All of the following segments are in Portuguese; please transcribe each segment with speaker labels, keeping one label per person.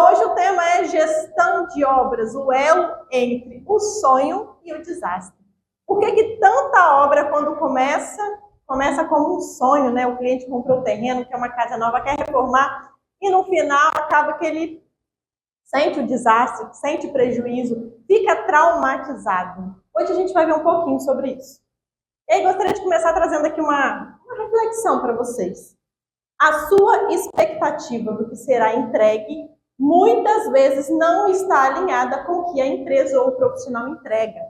Speaker 1: hoje o tema é gestão de obras, o elo entre o sonho e o desastre. Por que tanta obra, quando começa como um sonho, né? O cliente comprou o terreno, quer uma casa nova, quer reformar, e no final acaba que ele sente o desastre, sente prejuízo, fica traumatizado. Hoje a gente vai ver um pouquinho sobre isso. E aí gostaria de começar trazendo aqui uma reflexão para vocês. A sua expectativa do que será entregue muitas vezes não está alinhada com o que a empresa ou o profissional entrega.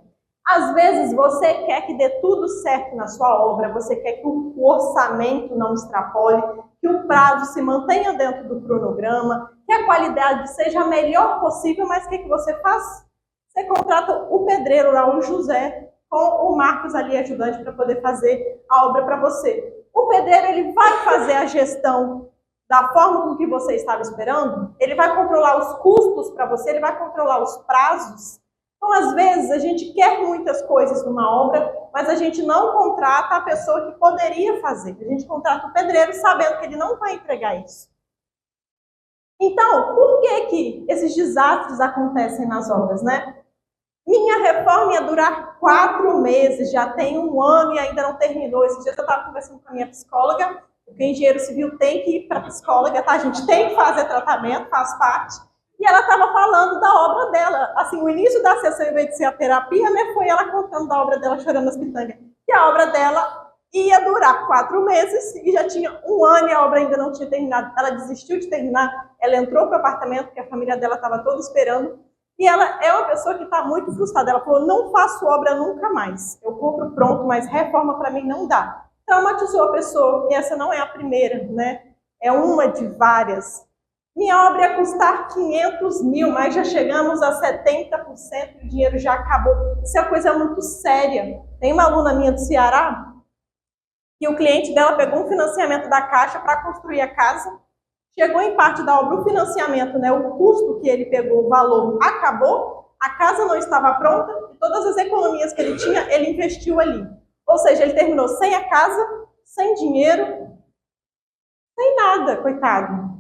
Speaker 1: Às vezes você quer que dê tudo certo na sua obra, você quer que o orçamento não extrapole, que o prazo se mantenha dentro do cronograma, que a qualidade seja a melhor possível, mas o que você faz? Você contrata o pedreiro lá, o José, com o Marcos ali, ajudante, para poder fazer a obra para você. O pedreiro, ele vai fazer a gestão da forma com que você estava esperando? Ele vai controlar os custos para você? Ele vai controlar os prazos? Então, às vezes, a gente quer muitas coisas numa obra, mas a gente não contrata a pessoa que poderia fazer. A gente contrata o pedreiro sabendo que ele não vai entregar isso. Então, por que esses desastres acontecem nas obras, né? Minha reforma ia durar 4 meses, já tem 1 ano e ainda não terminou. Esses dias eu estava conversando com a minha psicóloga, porque engenheiro civil tem que ir para a psicóloga, tá? A gente tem que fazer tratamento, faz parte. E ela estava falando da obra dela. Assim, o início da sessão, em vez de ser a terapia, né, foi ela contando da obra dela, chorando as pitangas. E a obra dela ia durar 4 meses e já tinha 1 ano e a obra ainda não tinha terminado. Ela desistiu de terminar, ela entrou para o apartamento, porque a família dela estava toda esperando. E ela é uma pessoa que está muito frustrada. Ela falou, não faço obra nunca mais. Eu compro pronto, mas reforma para mim não dá. Traumatizou a pessoa, e essa não é a primeira, né? É uma de várias. Minha obra ia custar 500 mil, mas já chegamos a 70% e o dinheiro já acabou. Isso é uma coisa muito séria. Tem uma aluna minha do Ceará, que o cliente dela pegou um financiamento da Caixa para construir a casa. Chegou em parte da obra o financiamento, né, o custo que ele pegou, o valor acabou, a casa não estava pronta e todas as economias que ele tinha, ele investiu ali. Ou seja, ele terminou sem a casa, sem dinheiro, sem nada, coitado.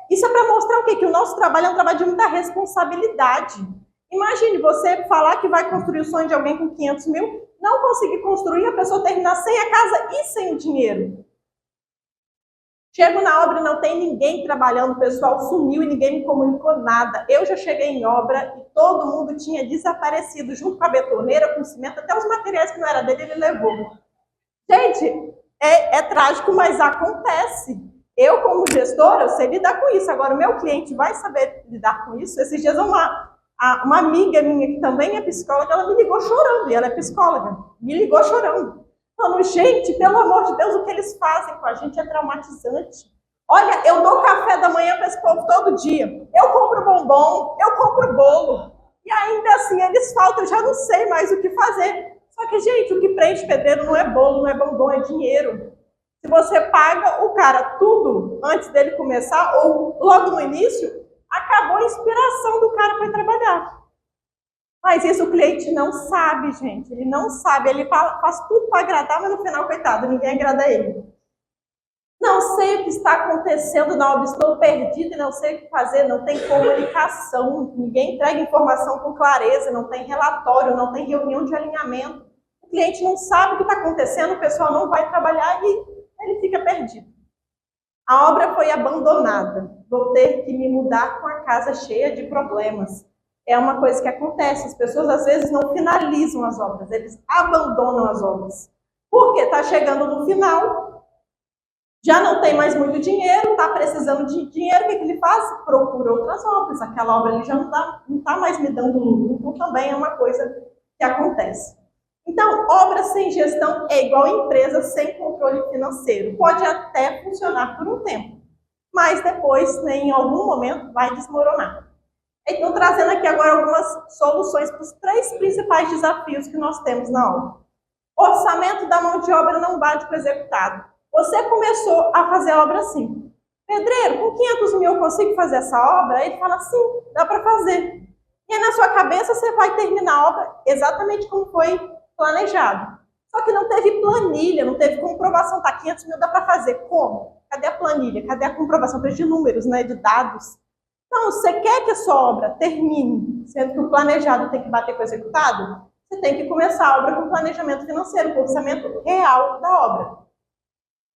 Speaker 1: Isso é para mostrar o quê? Que o nosso trabalho é um trabalho de muita responsabilidade. Imagine você falar que vai construir o sonho de alguém com 500 mil, não conseguir construir, a pessoa terminar sem a casa e sem o dinheiro. Chego na obra, não tem ninguém trabalhando, o pessoal sumiu e ninguém me comunicou nada. Eu já cheguei em obra e todo mundo tinha desaparecido, junto com a betoneira, com o cimento, até os materiais que não era dele, ele levou. Gente, é trágico, mas acontece. Eu, como gestora, eu sei lidar com isso. Agora, o meu cliente vai saber lidar com isso. Esses dias, uma amiga minha, que também é psicóloga, ela me ligou chorando, e ela é psicóloga, me ligou chorando. Falando, gente, pelo amor de Deus, o que eles fazem com a gente é traumatizante. Olha, eu dou café da manhã para esse povo todo dia. Eu compro bombom, eu compro bolo. E ainda assim eles faltam, eu já não sei mais o que fazer. Só que, gente, o que preenche pedreiro não é bolo, não é bombom, é dinheiro. Se você paga o cara tudo antes dele começar, ou logo no início, acabou a inspiração do cara para ir trabalhar. Mas isso o cliente não sabe, gente. Ele não sabe. Ele faz tudo para agradar, mas no final, coitado, ninguém agrada ele. Não sei o que está acontecendo na obra, estou perdido e não sei o que fazer, não tem comunicação, ninguém entrega informação com clareza, não tem relatório, não tem reunião de alinhamento. O cliente não sabe o que está acontecendo, o pessoal não vai trabalhar e ele fica perdido. A obra foi abandonada. Vou ter que me mudar com a casa cheia de problemas. É uma coisa que acontece, as pessoas às vezes não finalizam as obras, eles abandonam as obras. Porque está chegando no final, já não tem mais muito dinheiro, está precisando de dinheiro, o que ele faz? Procura outras obras, aquela obra ele já não está mais me dando lucro, então também é uma coisa que acontece. Então, obra sem gestão é igual empresa sem controle financeiro. Pode até funcionar por um tempo, mas depois, né, em algum momento, vai desmoronar. Então, trazendo aqui agora algumas soluções para os 3 principais desafios que nós temos na obra. Orçamento da mão de obra não bate com o executado. Você começou a fazer a obra assim. Pedreiro, com 500 mil eu consigo fazer essa obra? Aí ele fala, sim, dá para fazer. E aí na sua cabeça você vai terminar a obra exatamente como foi planejado. Só que não teve planilha, não teve comprovação. Tá, 500 mil dá para fazer. Como? Cadê a planilha? Cadê a comprovação? De números, né, de dados. Então, você quer que a sua obra termine, sendo que o planejado tem que bater com o executado? Você tem que começar a obra com planejamento financeiro, com orçamento real da obra.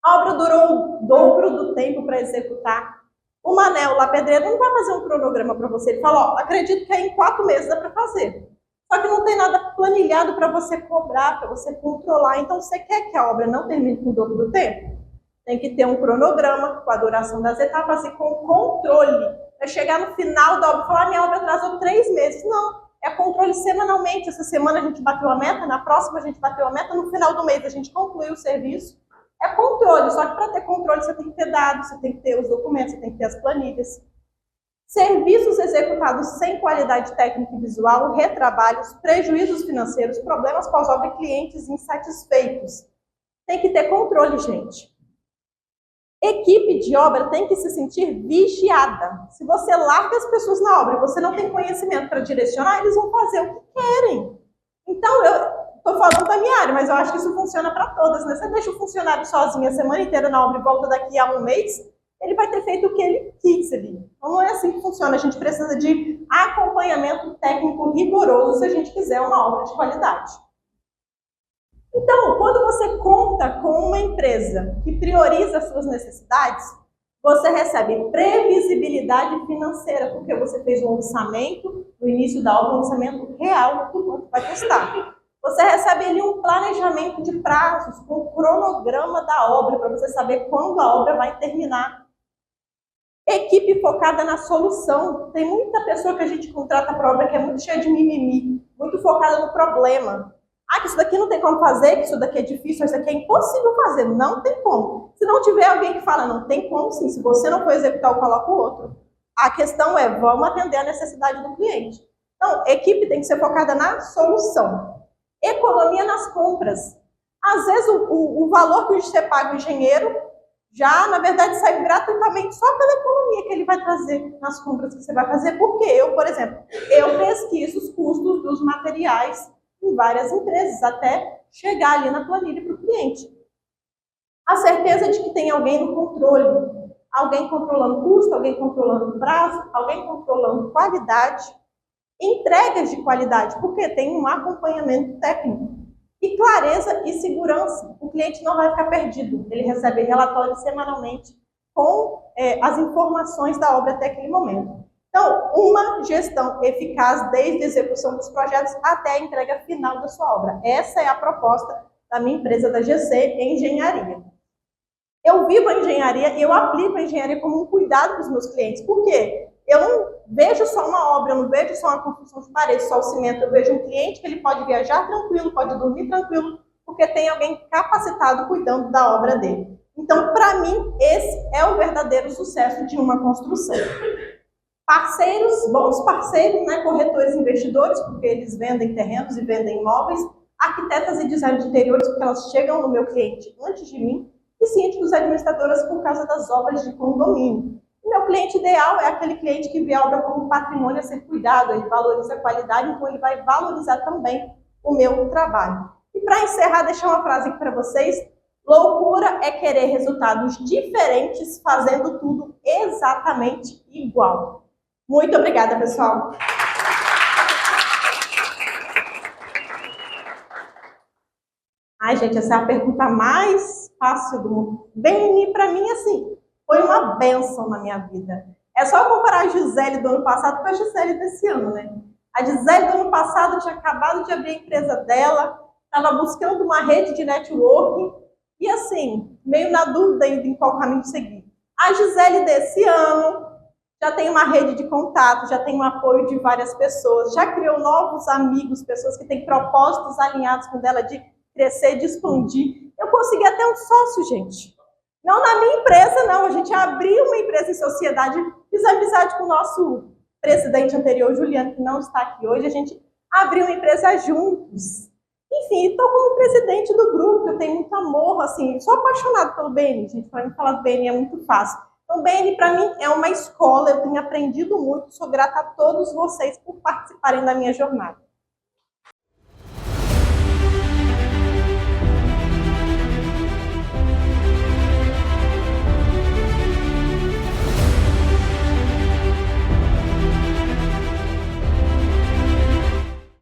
Speaker 1: A obra durou o dobro do tempo para executar. O Manel, lá pedreiro, não vai fazer um cronograma para você. Ele fala, ó, acredito que em 4 meses dá para fazer. Só que não tem nada planilhado para você cobrar, para você controlar. Então, você quer que a obra não termine com o dobro do tempo? Tem que ter um cronograma com a duração das etapas e com controle. Para chegar no final da obra e falar, minha obra atrasou 3 meses. Não, é controle semanalmente. Essa semana a gente bateu a meta, na próxima a gente bateu a meta, no final do mês a gente concluiu o serviço. É controle, só que para ter controle você tem que ter dados, você tem que ter os documentos, você tem que ter as planilhas. Serviços executados sem qualidade técnica e visual, retrabalhos, prejuízos financeiros, problemas pós-obra e clientes insatisfeitos. Tem que ter controle, gente. Equipe de obra tem que se sentir vigiada. Se você larga as pessoas na obra e você não tem conhecimento para direcionar, eles vão fazer o que querem. Então, eu estou falando da minha área, mas eu acho que isso funciona para todas, né? Você deixa o funcionário sozinho a semana inteira na obra e volta daqui a um mês, ele vai ter feito o que ele quis ali. Então não é assim que funciona. A gente precisa de acompanhamento técnico rigoroso se a gente quiser uma obra de qualidade. Então, quando você conta com uma empresa que prioriza as suas necessidades, você recebe previsibilidade financeira, porque você fez um orçamento no início da obra, um orçamento real do quanto vai custar. Você recebe ali um planejamento de prazos, com o cronograma da obra, para você saber quando a obra vai terminar. Equipe focada na solução. Tem muita pessoa que a gente contrata para obra que é muito cheia de mimimi, muito focada no problema. Ah, que isso daqui não tem como fazer, que isso daqui é difícil, isso daqui é impossível fazer. Não tem como. Se não tiver alguém que fala, não tem como sim, se você não for executar, eu coloco o outro. A questão é, vamos atender a necessidade do cliente. Então, equipe tem que ser focada na solução. Economia nas compras. Às vezes o valor que você paga o engenheiro já, na verdade, sai gratuitamente só pela economia que ele vai trazer nas compras que você vai fazer. Porque eu, por exemplo, eu pesquiso os custos dos materiais em várias empresas, até chegar ali na planilha para o cliente. A certeza de que tem alguém no controle, alguém controlando custo, alguém controlando prazo, alguém controlando qualidade, entregas de qualidade, porque tem um acompanhamento técnico. E clareza e segurança. O cliente não vai ficar perdido. Ele recebe relatórios semanalmente com as informações da obra até aquele momento. Então, uma gestão eficaz desde a execução dos projetos até a entrega final da sua obra. Essa é a proposta da minha empresa, da GC Engenharia. Eu vivo a engenharia e eu aplico a engenharia como um cuidado dos meus clientes. Por quê? Eu não vejo só uma obra, eu não vejo só uma construção de parede, só o cimento. Eu vejo um cliente que ele pode viajar tranquilo, pode dormir tranquilo, porque tem alguém capacitado cuidando da obra dele. Então, para mim, esse é o verdadeiro sucesso de uma construção. Parceiros, bons parceiros, né? Corretores e investidores, porque eles vendem terrenos e vendem imóveis. Arquitetas e design de interiores, porque elas chegam no meu cliente antes de mim. E síndicos e administradoras por causa das obras de condomínio. O meu cliente ideal é aquele cliente que vê a obra como patrimônio a ser cuidado, ele valoriza a qualidade, então ele vai valorizar também o meu trabalho. E para encerrar, deixar uma frase aqui para vocês. Loucura é querer resultados diferentes fazendo tudo exatamente igual. Muito obrigada, pessoal. Ai, gente, essa é a pergunta mais fácil do mundo. Beni, para mim, assim, foi uma bênção na minha vida. É só comparar a Gisele do ano passado com a Gisele desse ano, né? A Gisele do ano passado tinha acabado de abrir a empresa dela, estava buscando uma rede de networking e, assim, meio na dúvida ainda em qual caminho seguir. A Gisele desse ano já tem uma rede de contato, já tem um apoio de várias pessoas, já criou novos amigos, pessoas que têm propósitos alinhados com ela de crescer, de expandir. Eu consegui até um sócio, gente. Não na minha empresa, não. A gente abriu uma empresa em sociedade, fiz amizade com o nosso presidente anterior, Juliano, que não está aqui hoje. A gente abriu uma empresa juntos. Enfim, estou como presidente do grupo, eu tenho muito amor, assim, sou apaixonada pelo BN, gente. Para mim falar do BN é muito fácil. Então, o BN, para mim, é uma escola, eu tenho aprendido muito, sou grata a todos vocês por participarem da minha jornada.